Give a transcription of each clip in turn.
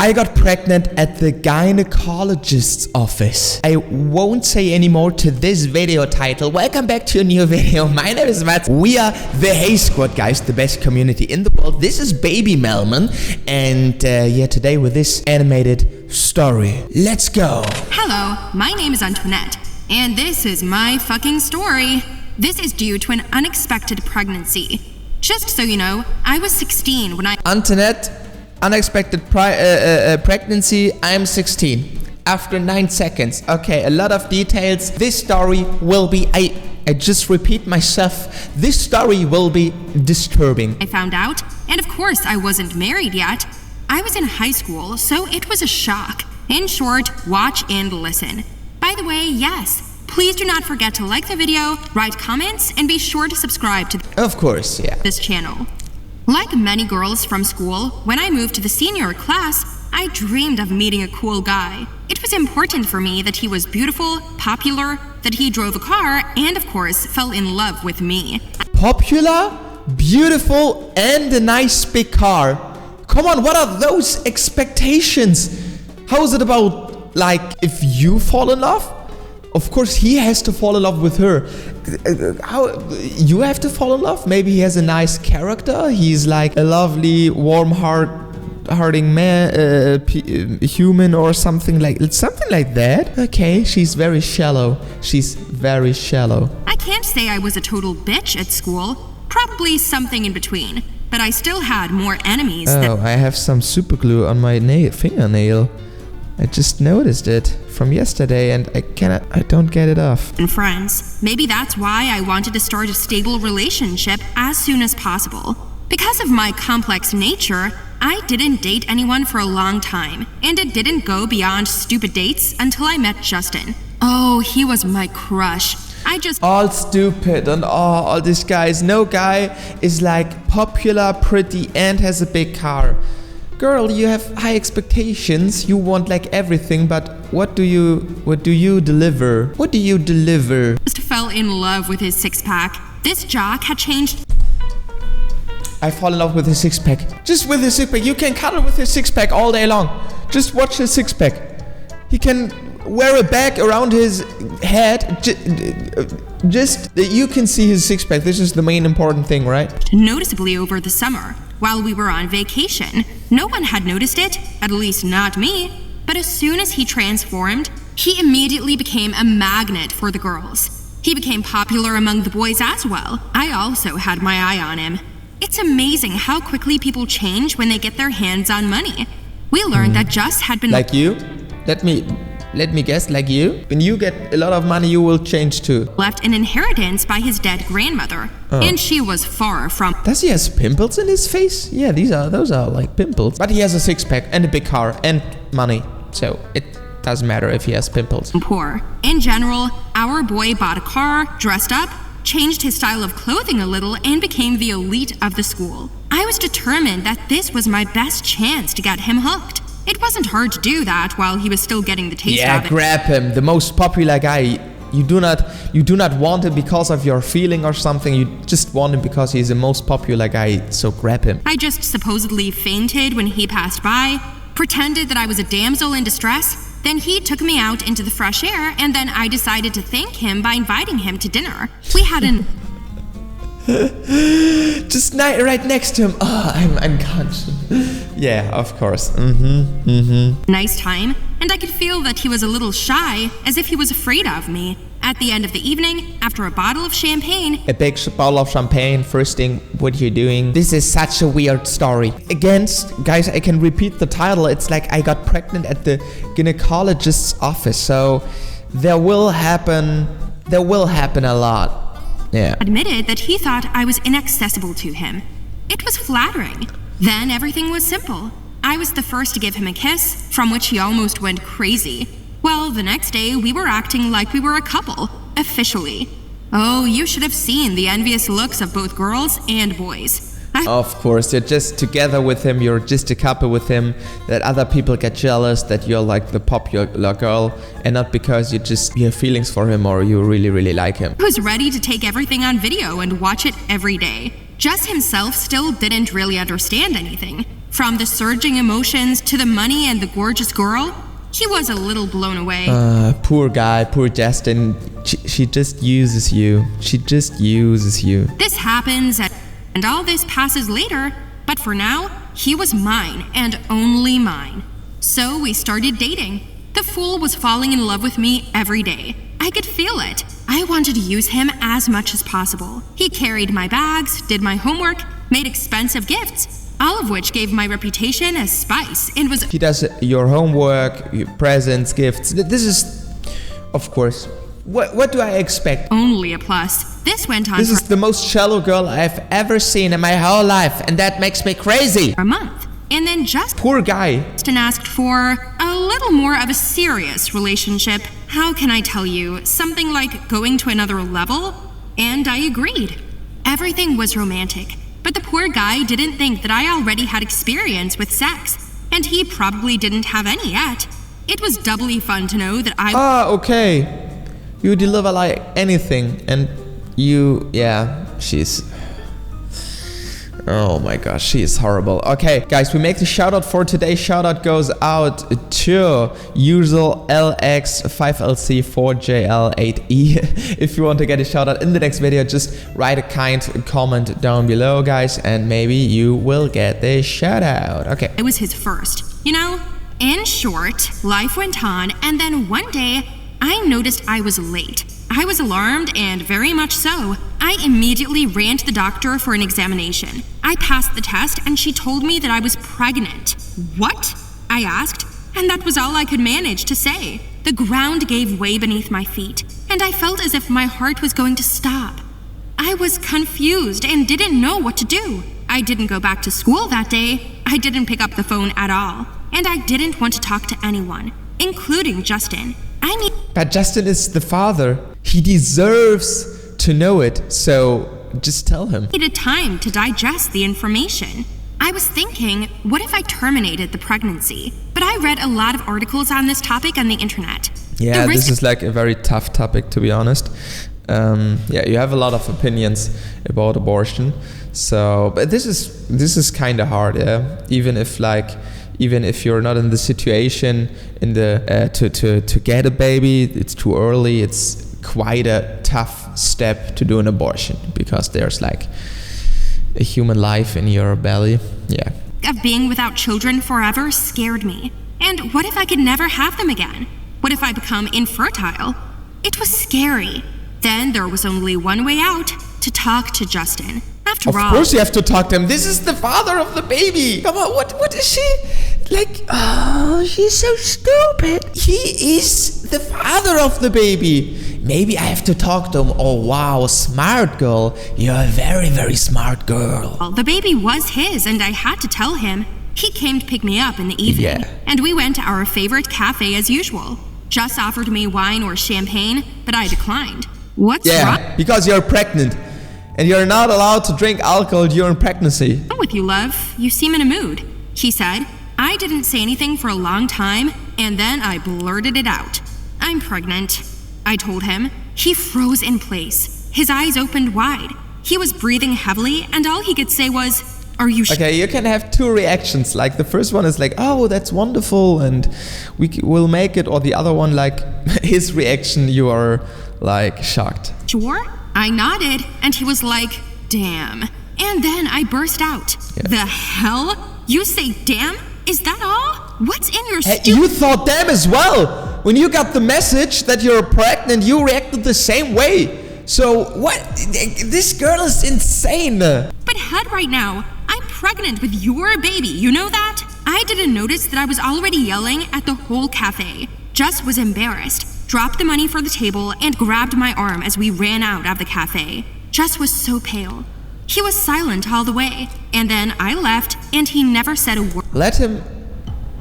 I got pregnant at the gynecologist's office. I won't say any more to this video title. Welcome back to a new video. My name is Mats. We are the Hey Squad, guys, the best community in the world. This is Baby Melman, and yeah, today with this animated story. Let's go. Hello, my name is Antoinette, and this is my fucking story. This is due to an unexpected pregnancy. Just so you know, I was 16 when Antoinette, unexpected pregnancy. I'm 16. After 9 seconds. Okay, a lot of details. This story will be, I just repeat myself, this story will be disturbing. I found out, and of course I wasn't married yet. I was in high school, so it was a shock. In short, watch and listen. By the way, yes, please do not forget to like the video, write comments, and be sure to subscribe to this channel. Like many girls from school, when I moved to the senior class, I dreamed of meeting a cool guy. It was important for me that he was beautiful, popular, that he drove a car, and of course, fell in love with me. Popular, beautiful, and a nice big car. Come on, what are those expectations? How is it about, like, if you fall in love? Of course, he has to fall in love with her. How you have to fall in love? Maybe he has a nice character. He's like a lovely, warm-hearting man, human, or something like that. Okay, she's very shallow. She's very shallow. I can't say I was a total bitch at school. Probably something in between. But I still had more enemies. Oh, I have some super glue on my fingernail. I just noticed it from yesterday and I don't get it off. And friends. Maybe that's why I wanted to start a stable relationship as soon as possible. Because of my complex nature, I didn't date anyone for a long time, and it didn't go beyond stupid dates until I met Justin. Oh, he was my crush. All stupid and all these guys. No guy is like popular, pretty, and has a big car. Girl, you have high expectations. You want like everything, but what do you deliver? What do you deliver? Just fell in love with his six-pack. This jock had changed. I fall in love with his six-pack. Just with his six-pack. You can cuddle with his six-pack all day long. Just watch his six-pack. He can wear a bag around his head. Just you can see his six-pack. This is the main important thing, right? Noticeably over the summer, while we were on vacation. No one had noticed it, at least not me. But as soon as he transformed, he immediately became a magnet for the girls. He became popular among the boys as well. I also had my eye on him. It's amazing how quickly people change when they get their hands on money. We learned that Just had been... Like you? Let me guess, like you? When you get a lot of money, you will change too. Left an inheritance by his dead grandmother. Oh. And she was far from... Does he have pimples in his face? Yeah, those are like pimples. But he has a six-pack and a big car and money. So it doesn't matter if he has pimples. Poor. In general, our boy bought a car, dressed up, changed his style of clothing a little, and became the elite of the school. I was determined that this was my best chance to get him hooked. It wasn't hard to do that while he was still getting the taste of it. Yeah, grab him, the most popular guy. You do not want him because of your feeling or something. You just want him because he's the most popular guy, so grab him. I just supposedly fainted when he passed by, pretended that I was a damsel in distress. Then he took me out into the fresh air, and then I decided to thank him by inviting him to dinner. We had an... Just right next to him. Oh, I'm unconscious. Yeah, of course. Nice time, and I could feel that he was a little shy, as if he was afraid of me. At the end of the evening, after a bottle of champagne... A big bottle of champagne, first thing, what you're doing. This is such a weird story. Again, guys, I can repeat the title. It's like I got pregnant at the gynecologist's office. So there will happen a lot. Yeah. Admitted that he thought I was inaccessible to him. It was flattering. Then everything was simple. I was the first to give him a kiss, from which he almost went crazy. Well, the next day we were acting like we were a couple, officially. Oh, you should have seen the envious looks of both girls and boys. Of course, you're just together with him, you're just a couple with him, that other people get jealous that you're like the popular girl, and not because you have feelings for him or you really like him. Who's ready to take everything on video and watch it every day. Just himself still didn't really understand anything. From the surging emotions to the money and the gorgeous girl, he was a little blown away. Poor guy, poor Justin. She just uses you. She just uses you. This happens and all this passes later, but for now, he was mine and only mine. So we started dating. The fool was falling in love with me every day. I could feel it. I wanted to use him as much as possible. He carried my bags, did my homework, made expensive gifts, all of which gave my reputation a spice and was... He does your homework, your presents, gifts. This is, of course, what do I expect? Only a plus. This went on This is the most shallow girl I've ever seen in my whole life, and that makes me crazy. for a month. And then just Poor guy. asked for a little more of a serious relationship. How can I tell you? Something like going to another level? And I agreed. Everything was romantic, but the poor guy didn't think that I already had experience with sex, and he probably didn't have any yet. It was doubly fun to know that I Okay. You deliver like anything, and she's... Oh my gosh, she is horrible. Okay, guys, we make the shout out for today. Shout out goes out to usual LX5LC4JL8E. If you want to get a shout out in the next video, just write a kind comment down below, guys, and maybe you will get the shout out. Okay. It was his first. You know, in short, life went on, and then one day, I noticed I was late. I was alarmed, and very much so. I immediately ran to the doctor for an examination. I passed the test, and she told me that I was pregnant. What? I asked, and that was all I could manage to say. The ground gave way beneath my feet, and I felt as if my heart was going to stop. I was confused and didn't know what to do. I didn't go back to school that day. I didn't pick up the phone at all, and I didn't want to talk to anyone, including Justin. But Justin is the father. He deserves to know it, so just tell him. Needed time to digest the information. I was thinking, what if I terminated the pregnancy? But I read a lot of articles on this topic on the internet. Yeah, this is like a very tough topic, to be honest. You have a lot of opinions about abortion. So, but this is kind of hard, yeah. Even if you're not in the situation to get a baby, it's too early. It's quite a tough step to do an abortion because there's like a human life in your belly. Yeah. Of being without children forever scared me. And what if I could never have them again? What if I become infertile? It was scary. Then there was only one way out: to talk to Justin. After all, of course you have to talk to him. This is the father of the baby. Come on, what is she? Like, oh, she's so stupid. He is the father of the baby. Maybe I have to talk to him. Oh, wow, smart girl. You're a very, very smart girl. the baby was his, and I had to tell him. He came to pick me up in the evening, and we went to our favorite cafe as usual. Jess offered me wine or champagne, but I declined. What's wrong because you're pregnant. And you're not allowed to drink alcohol during pregnancy. What's wrong with you, love? You seem in a mood. He said. I didn't say anything for a long time, and then I blurted it out. I'm pregnant, I told him. He froze in place. His eyes opened wide. He was breathing heavily, and all he could say was, "Are you sure?" Okay, you can have two reactions. Like the first one is like, "Oh, that's wonderful, and we'll make it," or the other one, like his reaction, you are like shocked. Sure? I nodded, and he was like, "Damn." And then I burst out. The hell? You say damn? Is that all? What's in your You thought damn as well. When you got the message that you're pregnant, you reacted the same way. So what? This girl is insane. But head right now, I'm pregnant with your baby, you know that? I didn't notice that I was already yelling at the whole cafe. Jess was embarrassed, dropped the money for the table, and grabbed my arm as we ran out of the cafe. Jess was so pale. He was silent all the way, and then I left, and he never said a word.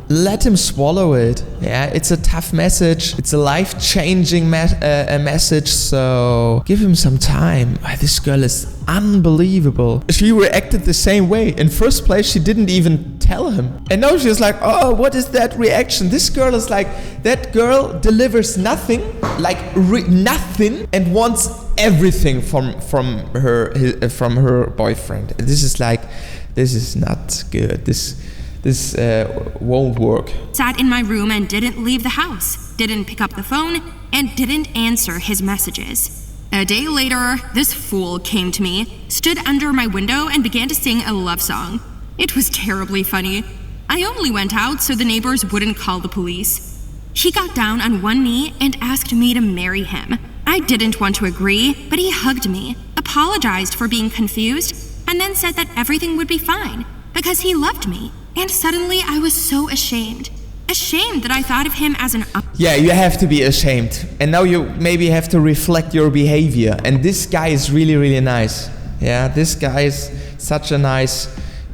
Let him swallow it. Yeah, it's a tough message. It's a life-changing message, so give him some time. This girl is unbelievable. She reacted the same way. In first place, she didn't even tell him. And now she's like, oh, what is that reaction? This girl is like, that girl delivers nothing, like nothing, and wants everything from her boyfriend. This is not good. this won't work. Sat in my room and didn't leave the house, didn't pick up the phone, and didn't answer his messages. A day later, this fool came to me, stood under my window, and began to sing a love song. It was terribly funny. I only went out so the neighbors wouldn't call the police. He got down on one knee and asked me to marry him. I didn't want to agree, but he hugged me, apologized for being confused, and then said that everything would be fine because he loved me. And suddenly I was so ashamed. Ashamed that I thought of him as an... Yeah, you have to be ashamed. And now you maybe have to reflect your behavior. And this guy is really, really nice. Yeah, this guy is such a nice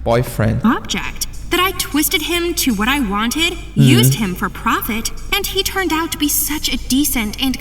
boyfriend. Object. That I twisted him to what I wanted, used him for profit, and he turned out to be such a decent and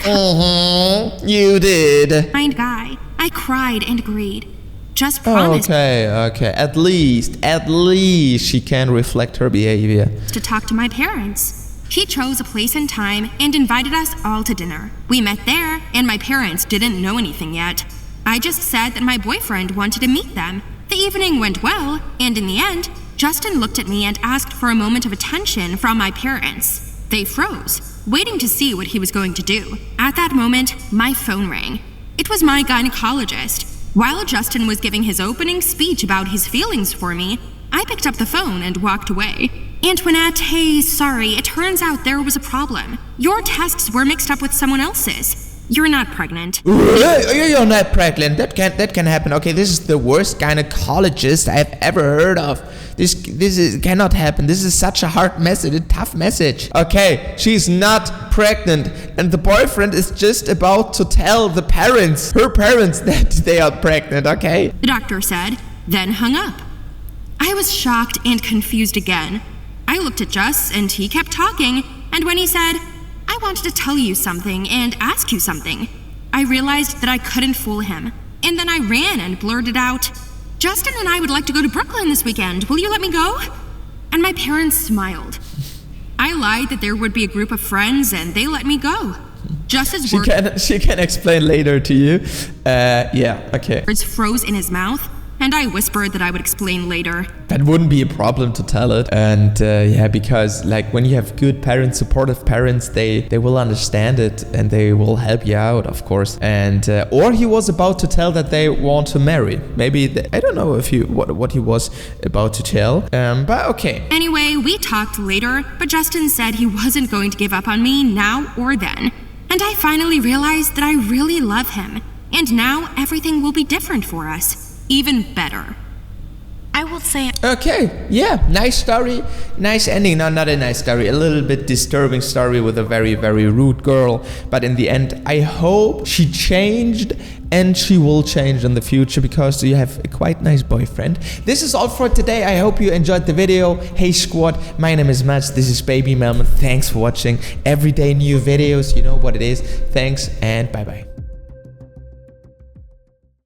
you did. kind guy. I cried and agreed. Just promised Okay. At least she can reflect her behavior. to talk to my parents. He chose a place and time and invited us all to dinner. We met there, and my parents didn't know anything yet. I just said that my boyfriend wanted to meet them. The evening went well, and in the end, Justin looked at me and asked for a moment of attention from my parents. They froze, waiting to see what he was going to do. At that moment, my phone rang. It was my gynecologist. While Justin was giving his opening speech about his feelings for me, I picked up the phone and walked away. Antoinette, hey, sorry, it turns out there was a problem. Your tests were mixed up with someone else's. You're not pregnant. You're not pregnant. That can happen. Okay, this is the worst gynecologist I've ever heard of. This cannot happen. This is such a hard message, a tough message. Okay, she's not pregnant, and the boyfriend is just about to tell the parents, her parents, that they are pregnant. Okay. The doctor said, then hung up. I was shocked and confused again. I looked at Jus, and he kept talking, and when he said, I wanted to tell you something and ask you something, I realized that I couldn't fool him. And then I ran and blurted out, Justin and I would like to go to Brooklyn this weekend. Will you let me go? And my parents smiled. I lied that there would be a group of friends and they let me go. Just as she can explain later to you. Yeah, okay. Words froze in his mouth, and I whispered that I would explain later. That wouldn't be a problem to tell it. And yeah, because like when you have good parents, supportive parents, they will understand it and they will help you out, of course. And or he was about to tell that they want to marry. Maybe I don't know if what he was about to tell. But okay. Anyway, we talked later, but Justin said he wasn't going to give up on me now or then. And I finally realized that I really love him. And now everything will be different for us. Even better. I will say... Okay, yeah, nice story, nice ending. No, not a nice story, a little bit disturbing story with a very, very rude girl. But in the end, I hope she changed and she will change in the future because you have a quite nice boyfriend. This is all for today. I hope you enjoyed the video. Hey squad, my name is Mats. This is Baby Melman. Thanks for watching. Everyday new videos, you know what it is. Thanks and bye-bye.